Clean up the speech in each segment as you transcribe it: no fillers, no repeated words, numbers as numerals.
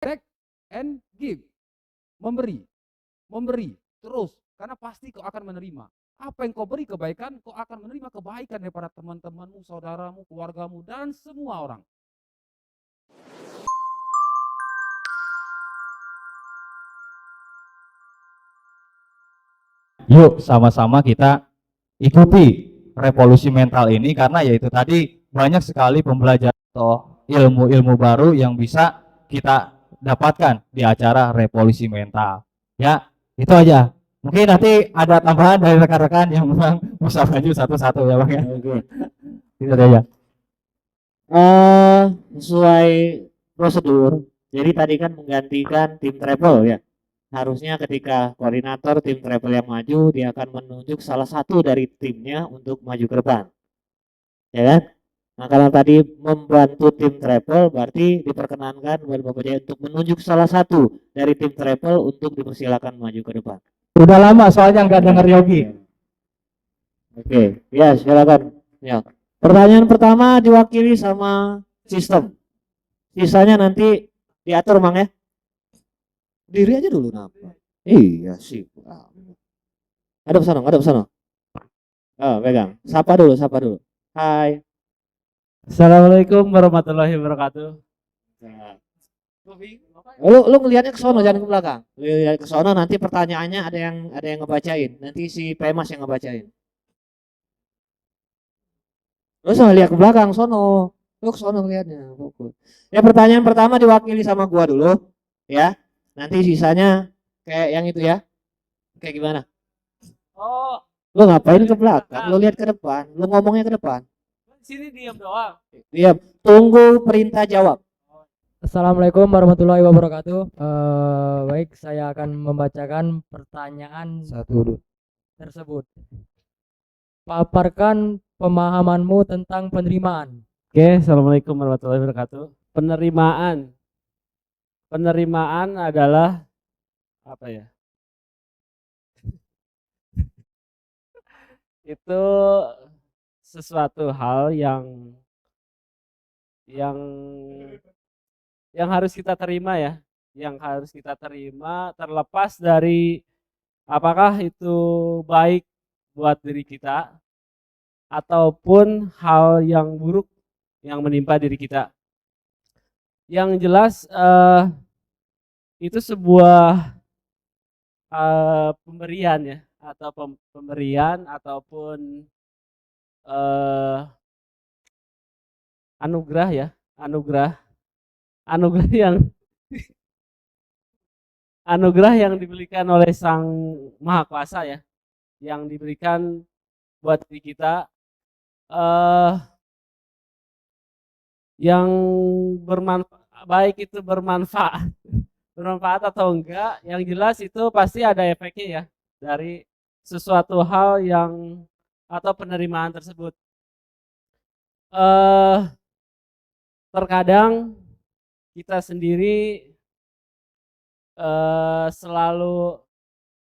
take and give, memberi, terus, karena pasti kau akan menerima. Apa yang kau beri kebaikan, kau akan menerima kebaikan daripada teman-temanmu, saudaramu, keluargamu, dan semua orang. Yuk sama-sama kita ikuti revolusi mental ini, karena yaitu tadi banyak sekali pembelajaran atau ilmu-ilmu baru yang bisa kita dapatkan di acara revolusi mental. Ya, itu aja. Mungkin nanti ada tambahan dari rekan-rekan yang memang bisa maju satu-satu ya Bang ya. Oke. Itu aja. Sesuai prosedur. Jadi tadi kan menggantikan tim travel ya. Harusnya ketika koordinator tim travel yang maju, dia akan menunjuk salah satu dari timnya untuk maju ke depan. Ya kan? Nah, kalau tadi membantu tim travel, berarti diperkenankan buat Bapak Jaya untuk menunjuk salah satu dari tim travel untuk dipersilakan maju ke depan. Udah lama soalnya nggak denger Yogi. Oke, ya silakan. Ya. Pertanyaan pertama diwakili sama sistem. Sisanya nanti diatur Mang ya. Diri aja dulu napa. Iya sih. Ada pesan, ada pesan. Pegang. Sapa dulu, sapa dulu. Hai. Assalamualaikum warahmatullahi wabarakatuh. Lu ngelihatnya ke sono, jangan ke belakang. Lu lihat ke sono, nanti pertanyaannya ada yang ngebacain. Nanti si Pemas yang ngebacain. Lu usah lihat ke belakang sono. Lu ke sono ngelihatnya. Ya, pertanyaan pertama diwakili sama gua dulu, ya. Nanti sisanya kayak yang itu ya. Kayak gimana? Oh, Lu ngapain ke belakang? Lu lihat ke depan. Lu ngomongnya ke depan. sini diam doang. Diam. Tunggu perintah jawab. Assalamualaikum warahmatullahi wabarakatuh. Baik, saya akan membacakan pertanyaan tersebut. Paparkan pemahamanmu tentang penerimaan. Oke, assalamualaikum warahmatullahi wabarakatuh. Penerimaan adalah apa ya? Itu sesuatu hal yang harus kita terima ya, yang harus kita terima terlepas dari apakah itu baik buat diri kita ataupun hal yang buruk yang menimpa diri kita. Yang jelas itu sebuah pemberian ya, atau pemberian ataupun anugerah ya, anugerah yang anugerah yang diberikan oleh Sang Maha Kuasa ya, yang diberikan buat diri kita, yang bermanfaat, baik itu bermanfaat atau enggak, yang jelas itu pasti ada efeknya ya dari sesuatu hal yang atau penerimaan tersebut. Terkadang kita sendiri selalu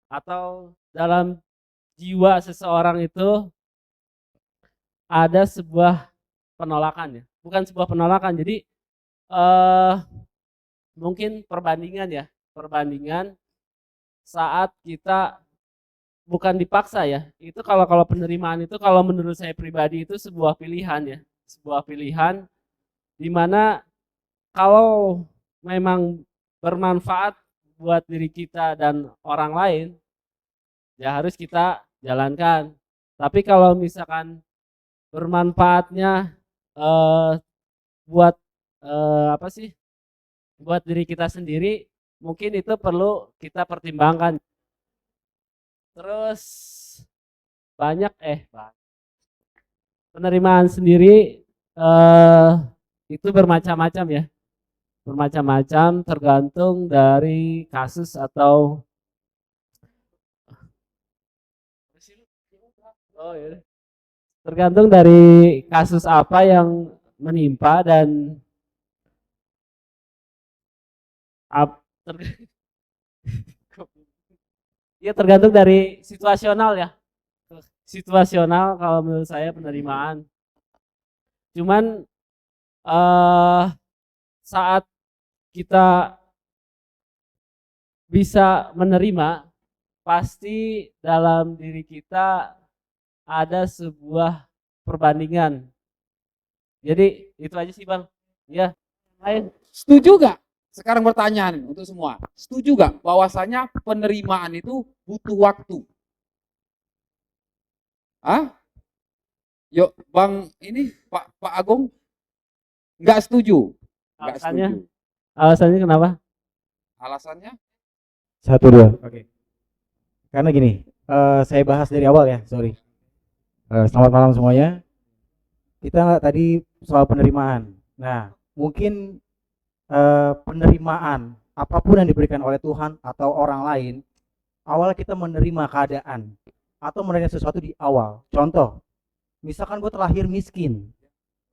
atau dalam jiwa seseorang itu ada sebuah penolakan ya, bukan sebuah penolakan, jadi mungkin perbandingan saat kita bukan dipaksa ya. Itu kalau penerimaan itu kalau menurut saya pribadi itu sebuah pilihan ya, sebuah pilihan dimana kalau memang bermanfaat buat diri kita dan orang lain ya harus kita jalankan. Tapi kalau misalkan bermanfaatnya buat apa sih, buat diri kita sendiri, mungkin itu perlu kita pertimbangkan. Terus banyak penerimaan sendiri itu bermacam-macam ya, bermacam-macam tergantung dari kasus atau tergantung dari kasus apa yang menimpa dan ya tergantung dari situasional ya, situasional kalau menurut saya penerimaan. Cuman saat kita bisa menerima, pasti dalam diri kita ada sebuah perbandingan. Jadi itu aja sih Bang. Ya, lain. Setuju gak? Sekarang pertanyaan untuk semua. Setuju gak bahwasanya penerimaan itu butuh waktu? Hah? Yuk, Bang ini Pak Agung nggak setuju. Nggak Alasannya? setuju. Alasannya kenapa? Alasannya? 1, 2. Oke. Karena gini, saya bahas dari awal ya, sorry. Selamat malam semuanya. Kita tadi soal penerimaan. Nah, mungkin penerimaan apapun yang diberikan oleh Tuhan atau orang lain, awalnya kita menerima keadaan atau menerima sesuatu di awal. Contoh, misalkan gue terlahir miskin,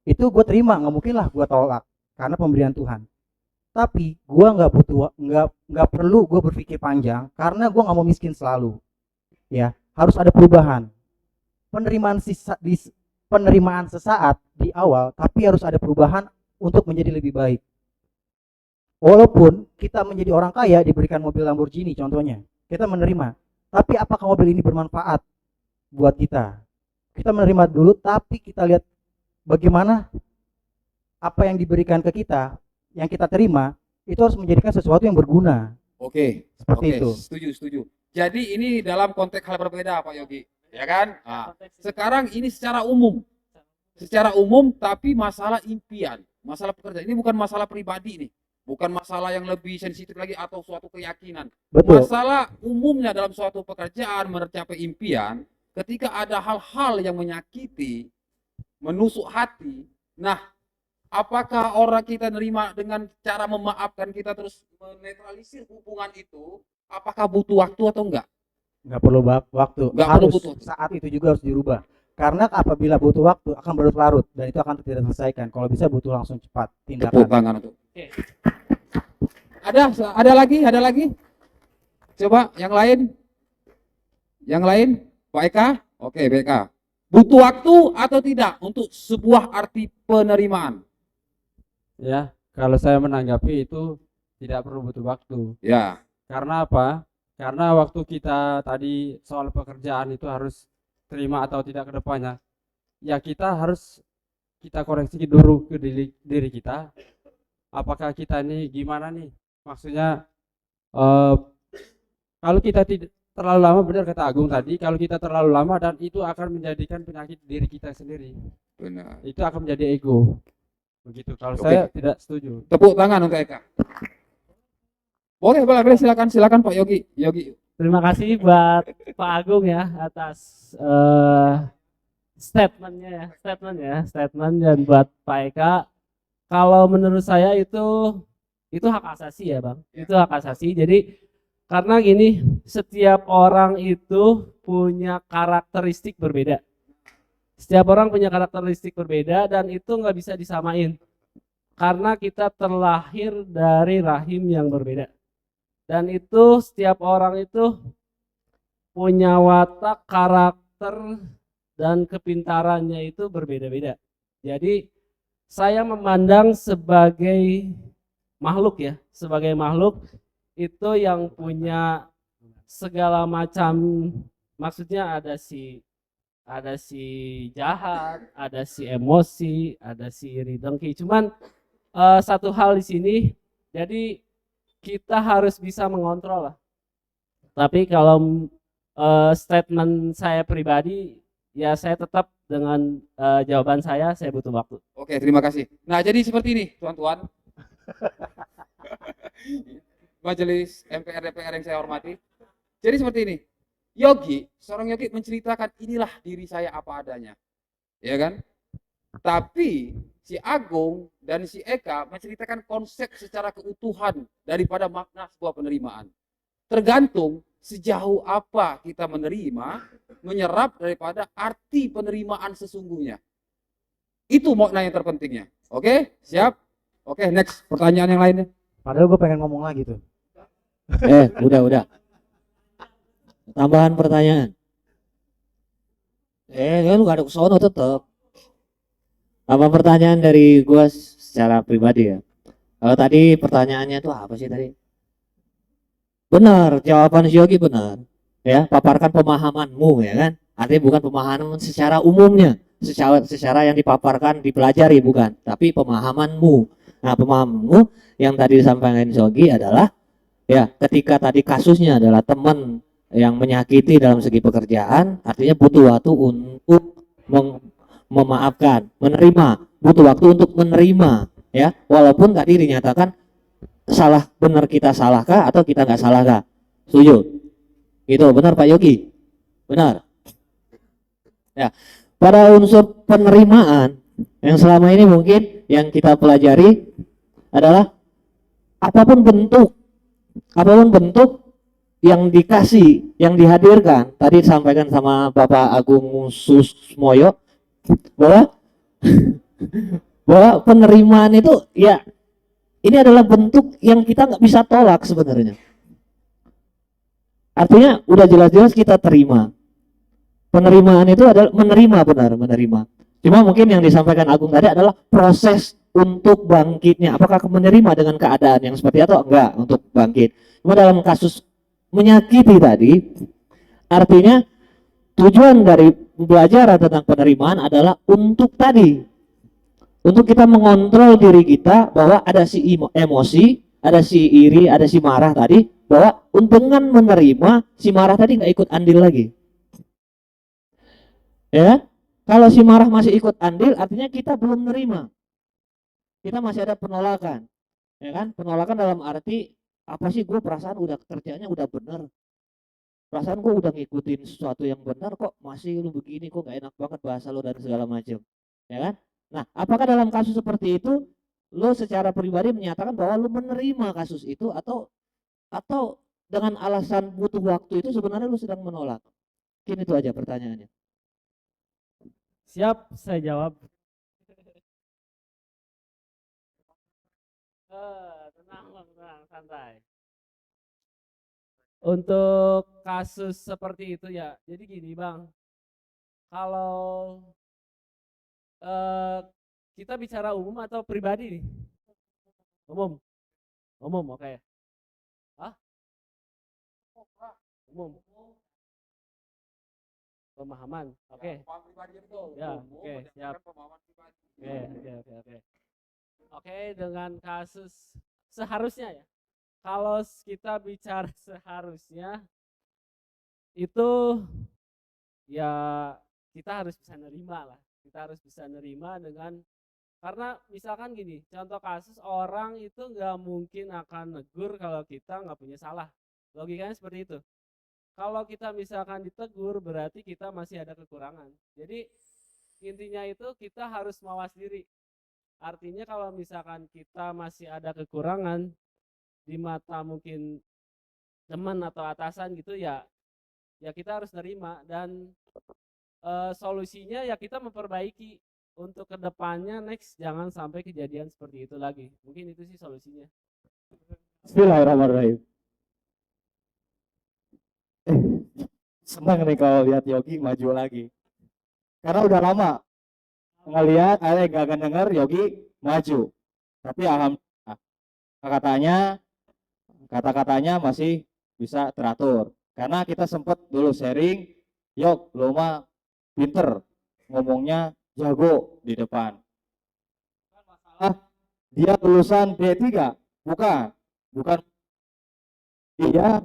itu gue terima, nggak mungkin lah gue tolak karena pemberian Tuhan. Tapi gue nggak perlu gue berpikir panjang karena gue nggak mau miskin selalu. Ya, harus ada perubahan. Penerimaan sesaat di awal, tapi harus ada perubahan untuk menjadi lebih baik. Walaupun kita menjadi orang kaya diberikan mobil Lamborghini contohnya, kita menerima. Tapi apakah mobil ini bermanfaat buat kita? Kita menerima dulu, tapi kita lihat bagaimana apa yang diberikan ke kita, yang kita terima, itu harus menjadikan sesuatu yang berguna. Oke, Seperti oke, itu. setuju. Jadi ini dalam konteks hal berbeda Pak Yogi, ya kan? Nah, sekarang ini secara umum, tapi masalah impian, masalah pekerjaan. Ini bukan masalah pribadi nih, bukan masalah yang lebih sensitif lagi atau suatu keyakinan. Betul. Masalah umumnya dalam suatu pekerjaan mencapai impian, ketika ada hal-hal yang menyakiti, menusuk hati. Nah, apakah orang kita nerima dengan cara memaafkan, kita terus menetralisir hubungan itu? Apakah butuh waktu atau enggak? Nggak perlu waktu. Nggak perlu Harus butuh. saat itu juga harus dirubah. Karena apabila butuh waktu akan berlarut dan itu akan tidak terselesaikan. Kalau bisa butuh langsung cepat Tepuk tindakan. tangan untuk. Oke. Ada lagi? Coba yang lain, Pak Eka? Oke, BK. Butuh waktu atau tidak untuk sebuah arti penerimaan? Ya, kalau saya menanggapi itu tidak perlu butuh waktu. Ya, Karena apa? Karena waktu kita tadi soal pekerjaan itu harus terima atau tidak ke depannya. Ya kita harus kita koreksi dulu ke diri kita. Apakah kita ini gimana nih? Maksudnya kalau kita tidak terlalu lama, benar kata Agung tadi, kalau kita terlalu lama dan itu akan menjadikan penyakit diri kita sendiri. benar. Itu akan menjadi ego. Begitu. Kalau Oke. saya tidak setuju. Tepuk tangan untuk Eka. Boleh, silakan Pak Yogi. Terima kasih buat Pak Agung ya atas statement dan buat Pak Eka. Kalau menurut saya itu hak asasi ya Bang. Itu hak asasi. Jadi karena gini, setiap orang itu punya karakteristik berbeda. Setiap orang punya karakteristik berbeda dan itu nggak bisa disamain. Karena kita terlahir dari rahim yang berbeda. Dan itu setiap orang itu punya watak, karakter, dan kepintarannya itu berbeda-beda. Jadi saya memandang sebagai makhluk ya, sebagai makhluk itu yang punya segala macam, maksudnya ada si jahat, ada si emosi, ada si iri dengki. Cuman satu hal di sini, jadi kita harus bisa mengontrol lah. Tapi kalau statement saya pribadi, ya saya tetap dengan jawaban saya butuh waktu. Oke, terima kasih. Nah, jadi seperti ini, tuan-tuan. Majelis MPR DPR yang saya hormati. Jadi seperti ini. Seorang Yogi menceritakan inilah diri saya apa adanya. Ya kan? Tapi si Agung dan si Eka menceritakan konsep secara keutuhan daripada makna sebuah penerimaan. Tergantung sejauh apa kita menerima, menyerap daripada arti penerimaan sesungguhnya. Itu makna yang terpentingnya. Oke, siap? Oke, next. Pertanyaan yang lainnya. Padahal gue pengen ngomong lagi tuh. Udah. Tambahan pertanyaan. Lu gak ada kesono tetep. Apa pertanyaan dari gua secara pribadi ya? Kalau tadi pertanyaannya tuh apa sih tadi? Benar, jawaban Yogi benar. Ya, paparkan pemahamanmu ya kan. Artinya bukan pemahaman secara umumnya, secara yang dipaparkan, dipelajari bukan, tapi pemahamanmu. Nah, pemahamanmu yang tadi disampaikan Yogi adalah ya, ketika tadi kasusnya adalah teman yang menyakiti dalam segi pekerjaan, artinya butuh waktu untuk memaafkan, menerima, butuh waktu untuk menerima ya, walaupun tadi dinyatakan salah, benar kita salahkah atau kita nggak salahkah. Setuju? Itu benar Pak Yogi? Benar. Ya, pada unsur penerimaan yang selama ini mungkin yang kita pelajari adalah apapun bentuk yang dikasih, yang dihadirkan, tadi disampaikan sama Bapak Agung Susmoyo bahwa penerimaan itu ya ini adalah bentuk yang kita nggak bisa tolak sebenarnya. Artinya udah jelas-jelas kita terima. Penerimaan itu adalah menerima, benar, menerima. Cuma mungkin yang disampaikan Agung tadi adalah proses untuk bangkitnya. Apakah menerima dengan keadaan yang seperti itu atau enggak untuk bangkit. Cuma dalam kasus menyakiti tadi, artinya tujuan dari belajar tentang penerimaan adalah untuk tadi, untuk kita mengontrol diri kita bahwa ada si emosi, ada si iri, ada si marah tadi, bahwa dengan menerima si marah tadi nggak ikut andil lagi. Ya, kalau si marah masih ikut andil, artinya kita belum menerima. Kita masih ada penolakan, ya kan? Penolakan dalam arti apa sih, gue perasaan udah kerjanya udah bener, perasaan gue udah ngikutin sesuatu yang benar, kok masih lu begini, kok gak enak banget bahasa lu dan segala macam, ya kan? Nah, apakah dalam kasus seperti itu lu secara pribadi menyatakan bahwa lu menerima kasus itu atau dengan alasan butuh waktu itu sebenarnya lu sedang menolak? Mungkin itu aja pertanyaannya. Siap, saya jawab. Tenang, tenang, santai. Untuk kasus seperti itu ya, jadi gini Bang, kalau kita bicara umum atau pribadi nih? Umum, oke. Hah? Umum. Pemahaman, oke. Ya, oke, siap. Oke. Oke, dengan kasus seharusnya ya. Kalau kita bicara seharusnya itu ya kita harus bisa nerima lah. Kita harus bisa nerima dengan, karena misalkan gini, contoh kasus orang itu nggak mungkin akan negur kalau kita nggak punya salah. Logikanya seperti itu. Kalau kita misalkan ditegur berarti kita masih ada kekurangan. Jadi intinya itu kita harus mawas diri. Artinya kalau misalkan kita masih ada kekurangan di mata mungkin teman atau atasan gitu ya kita harus nerima dan solusinya ya kita memperbaiki untuk kedepannya, next jangan sampai kejadian seperti itu lagi. Mungkin itu sih solusinya. Bismillahirrahmanirrahim. Senang nih kalau lihat Yogi maju lagi. Karena udah lama ngelihat, gak akan denger Yogi maju. Tapi alhamdulillah kata-katanya masih bisa teratur. Karena kita sempat dulu sharing, Yok, lo mah pinter, ngomongnya jago di depan. Dia lulusan D3, bukan dia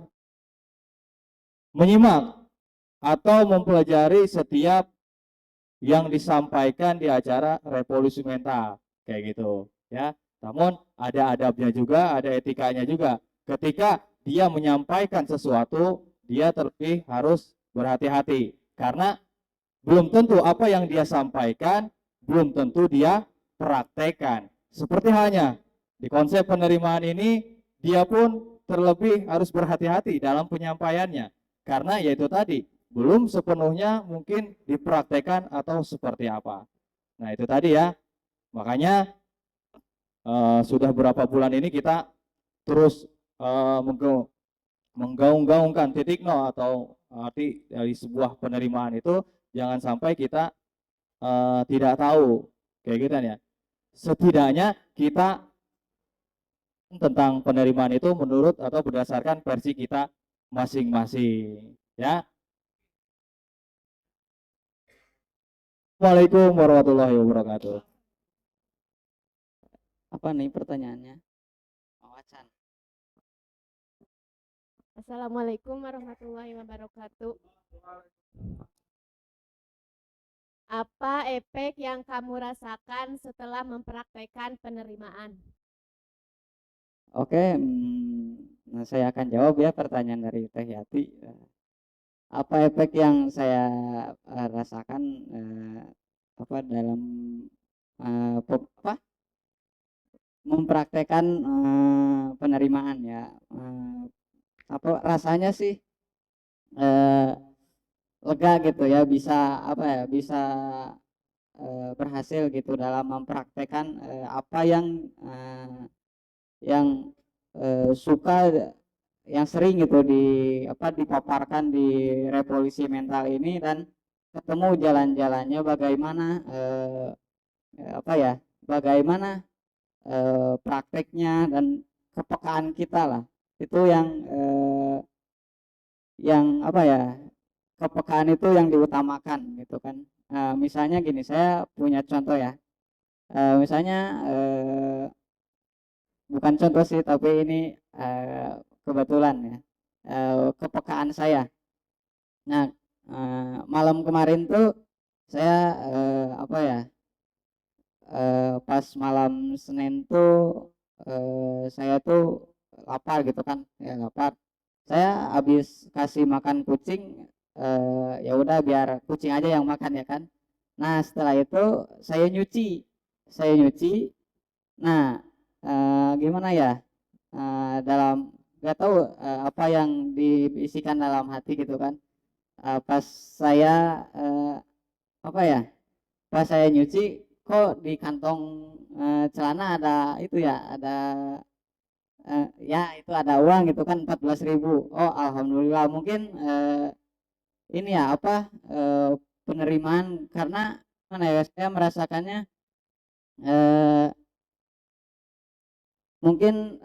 menyimak atau mempelajari setiap yang disampaikan di acara revolusi mental kayak gitu ya. Namun ada adabnya juga, ada etikanya juga. Ketika dia menyampaikan sesuatu, dia terlebih harus berhati-hati karena belum tentu apa yang dia sampaikan belum tentu dia praktekkan. Seperti halnya di konsep penerimaan ini, dia pun terlebih harus berhati-hati dalam penyampaiannya karena yaitu tadi belum sepenuhnya mungkin dipraktekkan atau seperti apa. Nah itu tadi ya, makanya sudah berapa bulan ini kita terus menggaung-gaungkan titik nol atau arti dari sebuah penerimaan itu jangan sampai kita tidak tahu kayak gitu ya. Setidaknya kita tentang penerimaan itu menurut atau berdasarkan versi kita masing-masing, ya. Assalamualaikum warahmatullahi wabarakatuh. Apa nih pertanyaannya? Wawasan. Assalamualaikum warahmatullahi wabarakatuh. Apa efek yang kamu rasakan setelah mempraktekkan penerimaan? Oke, nah saya akan jawab ya pertanyaan dari Teh Yati. Apa efek yang saya rasakan apa dalam mempraktekkan penerimaan ya. Apa rasanya sih lega gitu ya, bisa apa ya, bisa berhasil gitu dalam mempraktekkan apa yang suka yang sering gitu dipaparkan di revolusi mental ini, dan ketemu jalan-jalannya bagaimana bagaimana prakteknya dan kepekaan kita lah, itu yang kepekaan itu yang diutamakan gitu kan. Misalnya gini, saya punya contoh ya. Misalnya bukan contoh sih, tapi ini kebetulan ya, kepekaan saya. Nah, malam kemarin tuh saya pas malam Senin tuh saya tuh lapar gitu kan, ya lapar. Saya habis kasih makan kucing, ya udah biar kucing aja yang makan ya kan. Nah, setelah itu saya nyuci. Nah, gimana ya, dalam gak tahu apa yang diisikan dalam hati gitu kan. Pas saya pas saya nyuci, kok di kantong celana ada itu ya, ada ya itu ada uang gitu kan, 14.000. Oh, alhamdulillah. Mungkin ini ya penerimaan, karena mana ya, saya merasakannya mungkin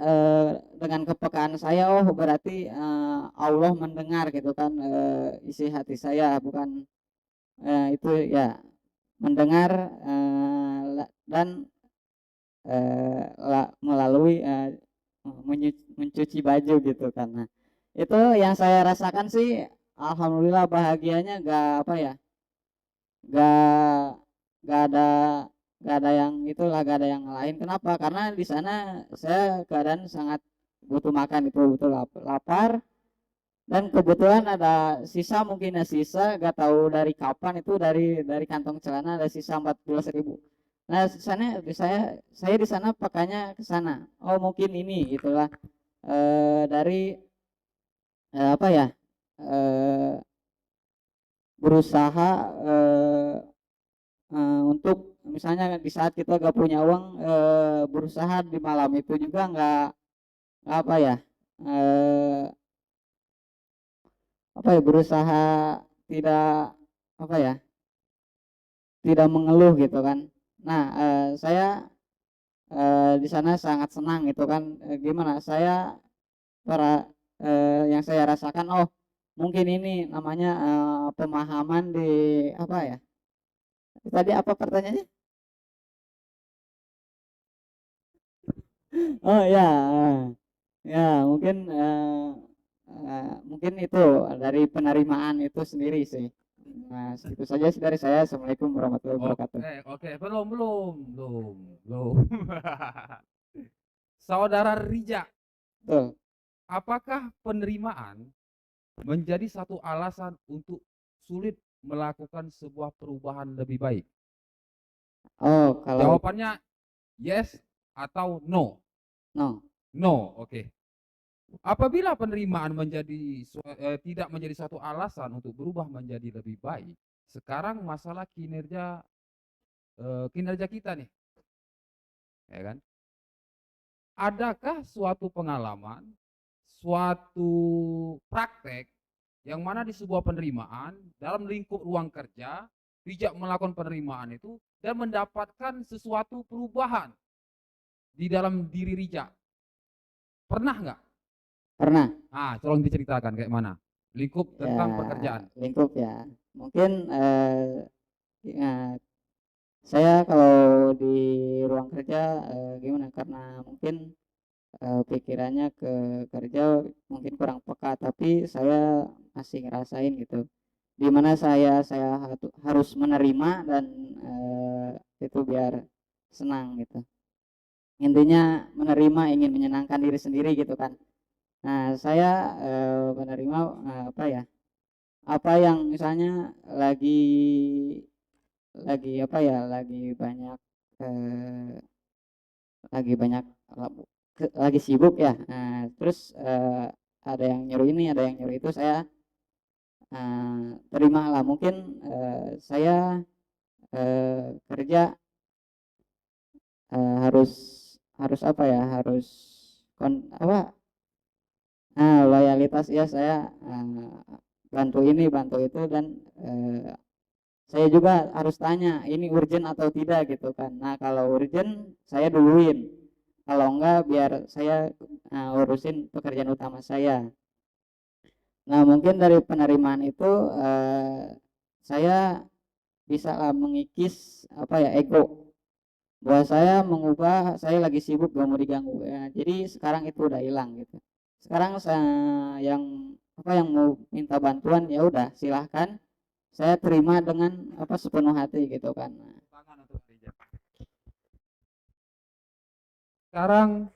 dengan kepekaan saya, oh berarti Allah mendengar gitu kan isi hati saya, bukan itu ya, mendengar dan melalui mencuci baju gitu kan. Nah, itu yang saya rasakan sih, alhamdulillah bahagianya, gak gak ada gak ada yang lain. Kenapa? Karena di sana saya keadaan sangat butuh makan, itu betul lapar, dan kebetulan ada sisa, mungkin ya sisa, gak tahu dari kapan, itu dari kantong celana ada sisa 14.000. Nah, saya di sana pakainya ke sana. Oh, mungkin ini gitulah dari berusaha untuk misalnya di saat kita gak punya uang, berusaha di malam itu juga nggak apa ya eh, berusaha tidak apa ya tidak mengeluh gitu kan. Nah, saya di sana sangat senang gitu kan. Gimana saya yang saya rasakan, oh mungkin ini namanya pemahaman di apa ya, tadi apa pertanyaannya? Oh ya, ya mungkin mungkin itu dari penerimaan itu sendiri sih. Nah, itu saja sih dari saya. Assalamualaikum warahmatullahi wabarakatuh. Oke, belum. Saudara Rija, Betul. apakah penerimaan menjadi satu alasan untuk sulit melakukan sebuah perubahan lebih baik? Oh, kalau Jawabannya yes atau no? no. No, oke. Apabila penerimaan tidak menjadi satu alasan untuk berubah menjadi lebih baik, sekarang masalah kinerja kita nih, ya kan? Adakah suatu pengalaman, suatu praktek yang mana di sebuah penerimaan dalam lingkup ruang kerja, Rija melakukan penerimaan itu dan mendapatkan sesuatu perubahan di dalam diri Rija? Pernah nggak? Pernah. Tolong diceritakan kayak mana lingkup tentang Ya, pekerjaan. lingkup ya. Mungkin ya, saya kalau di ruang kerja gimana? Karena mungkin pikirannya ke kerja mungkin kurang peka, tapi saya masih ngerasain gitu. Dimana saya harus menerima dan itu biar senang gitu. Intinya menerima, ingin menyenangkan diri sendiri gitu kan. Nah, saya menerima apa ya? Apa yang misalnya lagi apa ya? Eh, lagi banyak lagi sibuk ya. Nah, terus ada yang nyuruh ini, ada yang nyuruh itu, saya terima lah. Mungkin saya kerja harus harus apa ya? Harus apa? Loyalitas ya, saya bantu ini, bantu itu, dan saya juga harus tanya ini urgent atau tidak gitu kan. Nah, kalau urgent saya duluin, kalau enggak biar saya urusin pekerjaan utama saya. Nah, mungkin dari penerimaan itu saya bisa lah mengikis apa ya, ego bahwa saya mengubah, saya lagi sibuk gak mau diganggu ya. Jadi sekarang itu udah hilang gitu. Sekarang saya yang mau minta bantuan ya udah silahkan, saya terima dengan apa, sepenuh hati gitu kan. Sekarang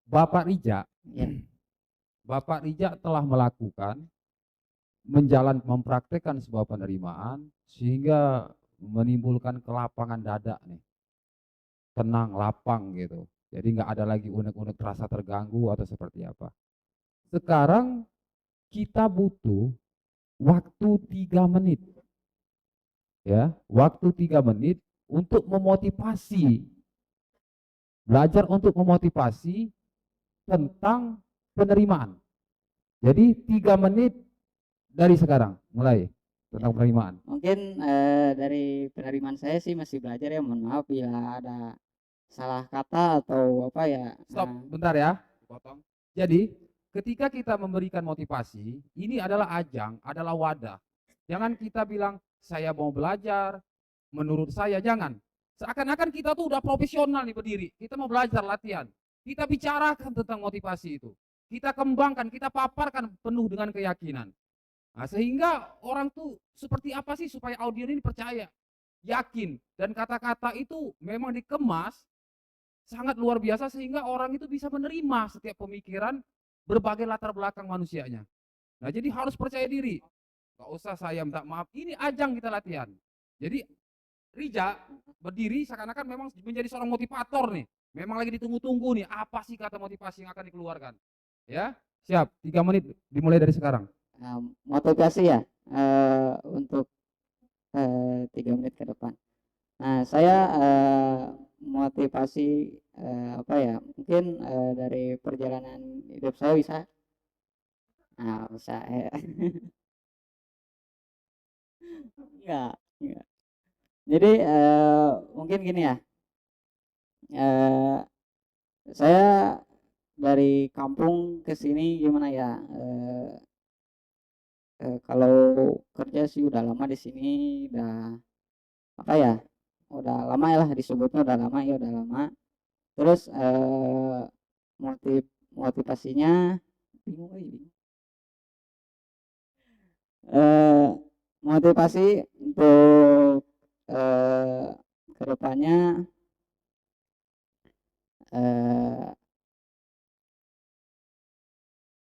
Bapak Rija, Ya. Bapak Rija telah melakukan mempraktekkan sebuah penerimaan sehingga menimbulkan kelapangan dada nih, tenang, lapang gitu. Jadi nggak ada lagi unek-unek rasa terganggu atau seperti apa. Sekarang kita butuh waktu 3 menit, ya, waktu 3 menit untuk memotivasi, belajar untuk memotivasi tentang penerimaan. Jadi 3 menit dari sekarang mulai tentang penerimaan. Mungkin dari penerimaan saya sih masih belajar ya, mohon maaf bila ada salah kata atau apa ya. Stop, bentar ya, potong. Jadi ketika kita memberikan motivasi, ini adalah ajang, adalah wadah. Jangan kita bilang saya mau belajar, menurut saya jangan. Seakan-akan kita tuh udah profesional nih berdiri, kita mau belajar latihan. Kita bicarakan tentang motivasi itu. Kita kembangkan, kita paparkan penuh dengan keyakinan. Nah, sehingga orang tuh seperti apa sih supaya audiens ini percaya, yakin, dan kata-kata itu memang dikemas sangat luar biasa sehingga orang itu bisa menerima setiap pemikiran berbagai latar belakang manusianya. Nah, jadi harus percaya diri. Gak usah saya minta maaf, ini ajang kita latihan. Jadi Rija berdiri seakan-akan memang menjadi seorang motivator nih. Memang lagi ditunggu-tunggu nih, apa sih kata motivasi yang akan dikeluarkan. Ya, siap, 3 menit dimulai dari sekarang. Motivasi ya, untuk 3 menit ke depan. Nah, saya motivasi apa ya, mungkin dari perjalanan hidup saya bisa. Nah, bisa ya. Enggak. Jadi mungkin gini ya, saya dari kampung ke sini gimana ya, kalau kerja sih udah lama di sini, udah apa ya, udah lama ya lah, disebutnya udah lama ya, udah lama. Terus motivasinya bingung. Motivasi untuk kedepannya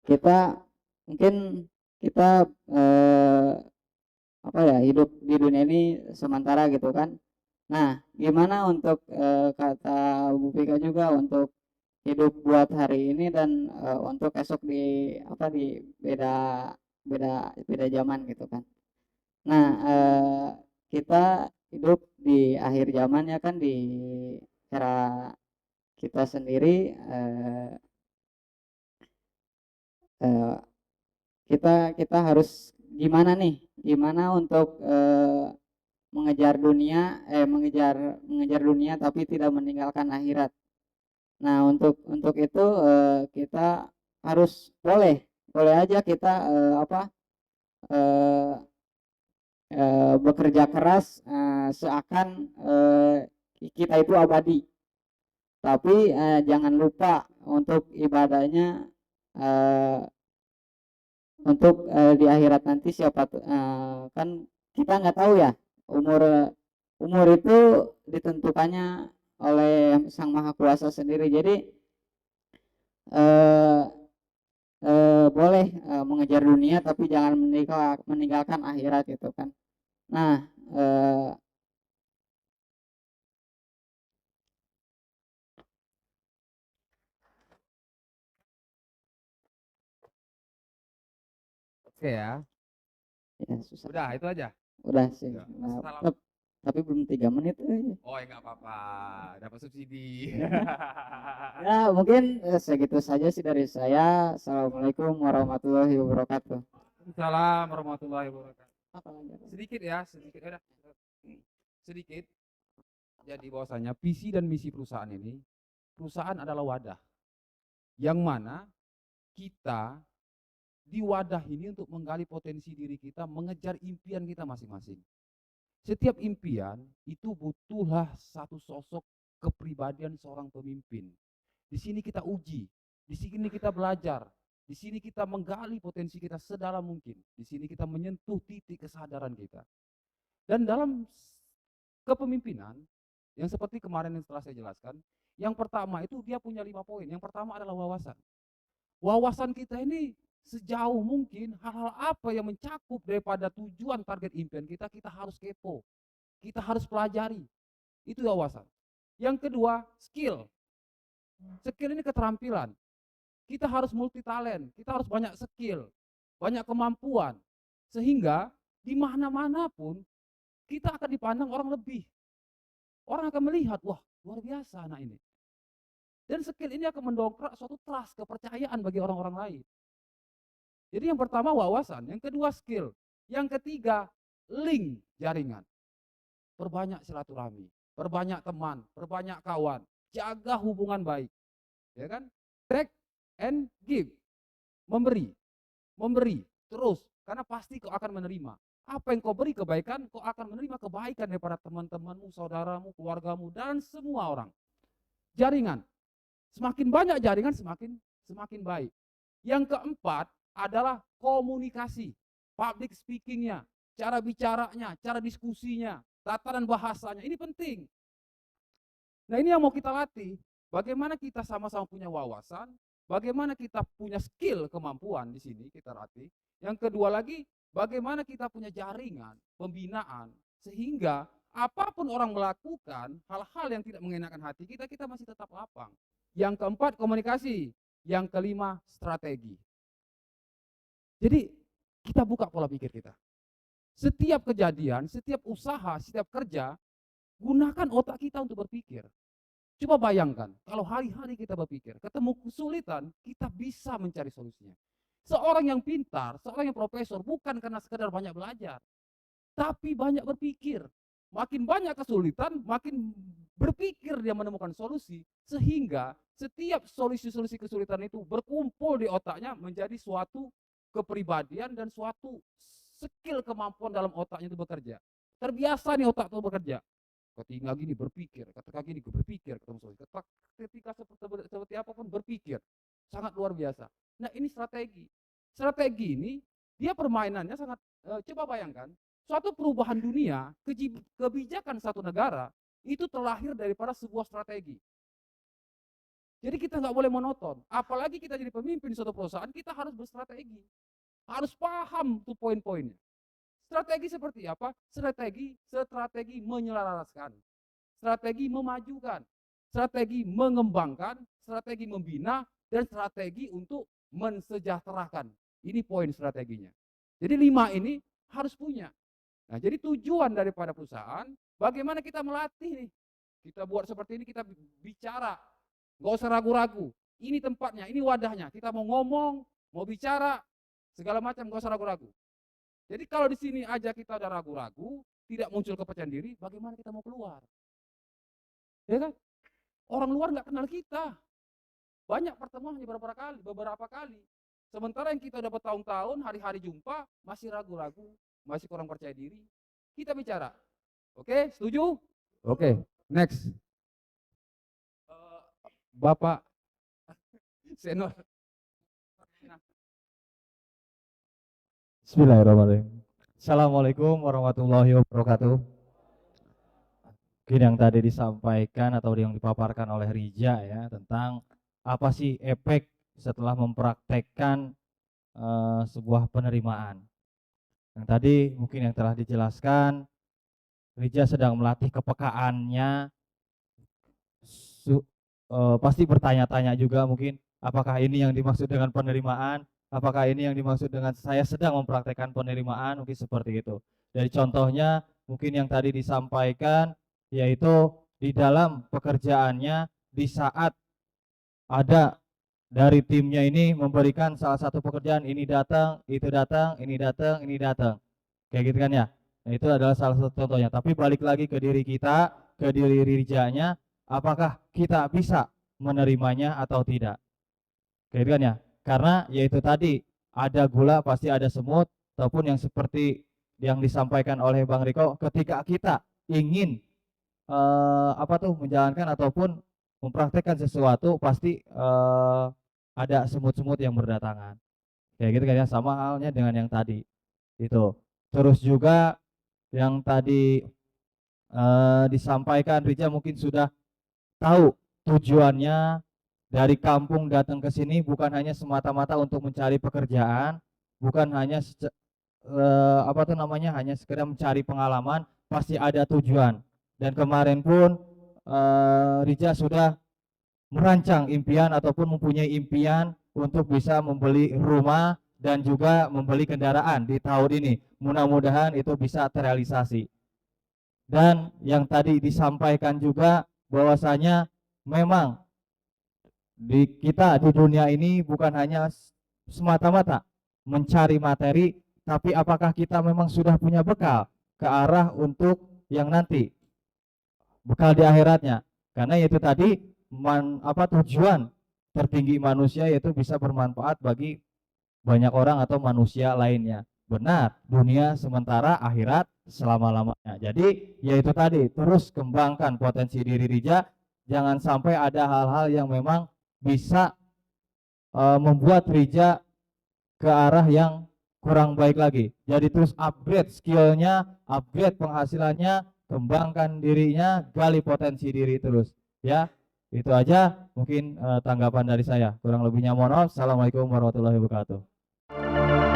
kita mungkin kita apa ya, hidup di dunia ini sementara gitu kan. Nah, gimana untuk kata Bu Pika juga untuk hidup buat hari ini dan untuk esok di apa, di beda beda beda zaman gitu kan. Nah, kita hidup di akhir zaman ya kan, di era kita sendiri, kita harus gimana nih, gimana untuk mengejar dunia tapi tidak meninggalkan akhirat. Nah, untuk itu kita harus boleh boleh aja kita eh, bekerja keras seakan kita itu abadi. Tapi jangan lupa untuk ibadahnya, eh, untuk di akhirat nanti siapa kan kita nggak tahu ya, umur umur itu ditentukannya oleh Sang Maha Kuasa sendiri. Jadi eh, boleh mengejar dunia tapi jangan meninggalkan akhirat gitu kan. Nah, eh, Oke ya. ya susah. Udah, itu aja. Udah sih. Ya. Nah, Salam. tapi belum 3 menit. Oh, ya nggak apa-apa. Dapat subsidi. Ya, mungkin segitu saja sih dari saya. Assalamualaikum warahmatullahi wabarakatuh. Salam warahmatullahi wabarakatuh. Apa lagi? Sedikit ya, sedikit ada. Sedikit. Jadi bahwasanya visi dan misi perusahaan ini, perusahaan adalah wadah. Yang mana kita di wadah ini untuk menggali potensi diri kita, mengejar impian kita masing-masing. Setiap impian itu butuhlah satu sosok kepribadian seorang pemimpin. Di sini kita uji, di sini kita belajar, di sini kita menggali potensi kita sedalam mungkin. Di sini kita menyentuh titik kesadaran kita. Dan dalam kepemimpinan, yang seperti kemarin yang setelah saya jelaskan, yang pertama itu dia punya 5 poin. Yang pertama adalah wawasan. Wawasan kita ini sejauh mungkin hal-hal apa yang mencakup daripada tujuan target impian kita, kita harus kepo. Kita harus pelajari. Itu wawasan. Yang kedua, skill. Skill ini keterampilan. Kita harus multi talent, kita harus banyak skill, banyak kemampuan. Sehingga di mana-mana pun kita akan dipandang orang lebih. Orang akan melihat, wah luar biasa anak ini. Dan skill ini akan mendongkrak suatu trust, kepercayaan bagi orang-orang lain. Jadi yang pertama wawasan, yang kedua skill, yang ketiga link jaringan. Perbanyak silaturahmi, perbanyak teman, perbanyak kawan, jaga hubungan baik. Ya kan? Take and give. Memberi, memberi terus, karena pasti kau akan menerima. Apa yang kau beri kebaikan, kau akan menerima kebaikan daripada teman-temanmu, saudaramu, keluargamu, dan semua orang. Jaringan. Semakin banyak jaringan, semakin baik. Yang keempat adalah komunikasi, public speakingnya, cara bicaranya, cara diskusinya, tataran bahasanya. Ini penting. Nah, ini yang mau kita latih. Bagaimana kita sama-sama punya wawasan, bagaimana kita punya skill, kemampuan di sini kita latih. Yang kedua lagi, bagaimana kita punya jaringan, pembinaan, sehingga apapun orang melakukan hal-hal yang tidak mengenakan hati kita, kita masih tetap lapang. Yang keempat, komunikasi. Yang kelima, strategi. Jadi, kita buka pola pikir kita. Setiap kejadian, setiap usaha, setiap kerja, gunakan otak kita untuk berpikir. Coba bayangkan, kalau hari-hari kita berpikir, ketemu kesulitan, kita bisa mencari solusinya. Seorang yang pintar, seorang yang profesor, bukan karena sekedar banyak belajar, tapi banyak berpikir. Makin banyak kesulitan, makin berpikir dia menemukan solusi, sehingga setiap solusi-solusi kesulitan itu berkumpul di otaknya menjadi suatu kepribadian dan suatu skill, kemampuan dalam otaknya itu bekerja. Terbiasa nih otak itu bekerja. Ketika gini berpikir, ketika gini berpikir, ketemu solusi. Ketika seperti apapun berpikir, sangat luar biasa. Nah, ini strategi. Strategi ini dia permainannya sangat, coba bayangkan, suatu perubahan dunia, kebijakan satu negara itu terlahir daripada sebuah strategi. Jadi kita nggak boleh monoton. Apalagi kita jadi pemimpin suatu perusahaan, kita harus berstrategi. Harus paham tuh poin-poinnya. Strategi seperti apa? Strategi menyelaraskan. Strategi memajukan. Strategi mengembangkan. Strategi membina. Dan strategi untuk mensejahterakan. Ini poin strateginya. Jadi 5 ini harus punya. Nah, jadi tujuan daripada perusahaan, bagaimana kita melatih nih. Kita buat seperti ini, kita bicara. Nggak usah ragu-ragu. Ini tempatnya, ini wadahnya. Kita mau ngomong, mau bicara, segala macam, nggak usah ragu-ragu. Jadi kalau di sini aja kita udah ragu-ragu, tidak muncul kepercayaan diri, bagaimana kita mau keluar? Ya kan? Orang luar nggak kenal kita. Banyak pertemuan hanya beberapa kali. Sementara yang kita udah bertahun-tahun, hari-hari jumpa, masih ragu-ragu, masih kurang percaya diri. Kita bicara. Oke, setuju? Oke, next. Bapak senior. Bismillahirrahmanirrahim. Assalamualaikum warahmatullahi wabarakatuh. Mungkin yang tadi disampaikan atau yang dipaparkan oleh Rija ya tentang apa sih efek setelah mempraktekkan sebuah penerimaan. Yang tadi mungkin yang telah dijelaskan, Rija sedang melatih kepekaannya, pasti bertanya-tanya juga mungkin apakah ini yang dimaksud dengan penerimaan, apakah ini yang dimaksud dengan saya sedang mempraktekkan penerimaan, mungkin seperti itu. Dari contohnya mungkin yang tadi disampaikan yaitu di dalam pekerjaannya di saat ada dari timnya ini memberikan salah satu pekerjaan, ini datang, itu datang, ini datang, ini datang, kayak gitu kan ya. Nah, itu adalah salah satu contohnya. Tapi balik lagi ke diri kita, ke diri Rijanya, apakah kita bisa menerimanya atau tidak, kayak gitu kan ya. Karena yaitu tadi ada gula pasti ada semut, ataupun yang seperti yang disampaikan oleh Bang Riko, ketika kita ingin menjalankan ataupun mempraktekkan sesuatu pasti ada semut-semut yang berdatangan, kayak gitu kan ya. Sama halnya dengan yang tadi itu. Terus juga yang tadi disampaikan Rija mungkin sudah tahu tujuannya dari kampung datang ke sini bukan hanya semata-mata untuk mencari pekerjaan, bukan hanya hanya sekedar mencari pengalaman, pasti ada tujuan. Dan kemarin pun Rija sudah merancang impian ataupun mempunyai impian untuk bisa membeli rumah dan juga membeli kendaraan di tahun ini. Mudah-mudahan itu bisa terrealisasi. Dan yang tadi disampaikan juga bahwasanya memang kita di dunia ini bukan hanya semata-mata mencari materi, tapi apakah kita memang sudah punya bekal ke arah untuk yang nanti bekal di akhiratnya. Karena itu tadi tujuan tertinggi manusia yaitu bisa bermanfaat bagi banyak orang atau manusia lainnya. Benar, dunia sementara, akhirat selama-lamanya. Jadi yaitu tadi terus kembangkan potensi diri Rija, jangan sampai ada hal-hal yang memang bisa membuat Rija ke arah yang kurang baik lagi. Jadi terus upgrade skillnya, upgrade penghasilannya, kembangkan dirinya, gali potensi diri terus ya. Itu aja mungkin tanggapan dari saya. Kurang lebihnya mohon maaf. Assalamualaikum warahmatullahi wabarakatuh.